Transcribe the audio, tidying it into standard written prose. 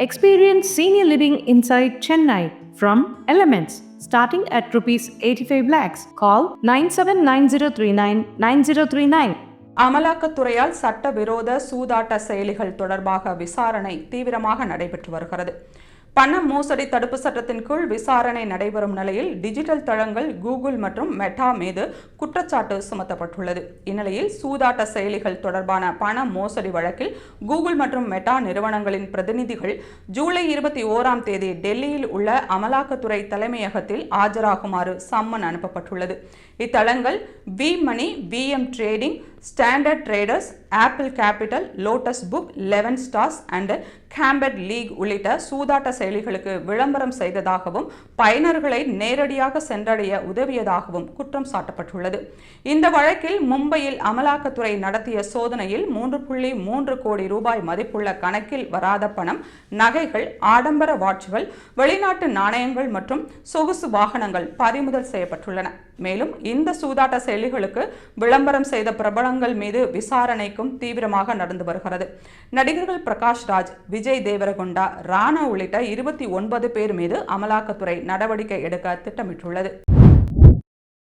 Experience senior living inside Chennai from Elements starting at rupees 85 lakhs. Call 9790399039. அமலாக்கத்துறையால் சட்டவிரோத சூதாட்ட செயலிகள் தொடர்பாக விசாரணை தீவிரமாக நடைபெற்று வருகிறது. பண மோசடி தடுப்பு சட்டத்தின் கீழ் விசாரணை நடைபெறும் நிலையில் டிஜிட்டல் தளங்கள் கூகுள் மற்றும் மெட்டா மீது குற்றச்சாட்டு சுமத்தப்பட்டுள்ளது. இந்நிலையில் சூதாட்ட செயலிகள் தொடர்பான பண மோசடி வழக்கில் கூகுள் மற்றும் மெட்டா நிறுவனங்களின் பிரதிநிதிகள் ஜூலை 21ஆம் தேதி டெல்லியில் உள்ள அமலாக்கத்துறை தலைமையகத்தில் ஆஜராகுமாறு சம்மன் அனுப்பப்பட்டுள்ளது. இத்தளங்கள் V money, VM trading, standard traders, Apple capital, Lotus book, 11 stars and கேம்பட் லீக் உள்ளிட்ட சூதாட்ட செயலிகளுக்கு விளம்பரம் செய்ததாகவும் பயனர்களை நேரடியாக சென்றடைய உதவியதாகவும் குற்றம் சாட்டப்பட்டுள்ளது. இந்த வழக்கில் மும்பையில் அமலாக்கத்துறை நடத்திய சோதனையில் 3.3 கோடி ரூபாய் மதிப்புள்ள கணக்கில் வராத பணம், நகைகள், ஆடம்பர வாட்சுகள், வெளிநாட்டு நாணயங்கள் மற்றும் சொகுசு வாகனங்கள் பறிமுதல் செய்யப்பட்டுள்ளன. மேலும் இந்த சூதாட்ட செயலிகளுக்கு விளம்பரம் செய்த பிரபலங்கள் மீது விசாரணைக்கும் தீவிரமாக நடந்து வருகிறது. நடிகர்கள் பிரகாஷ் ராஜ், விஜய் தேவரகொண்டா, ராணா உள்ளிட்ட 29 பேர் மீது அமலாக்கத்துறை நடவடிக்கை எடுக்க திட்டமிட்டுள்ளது.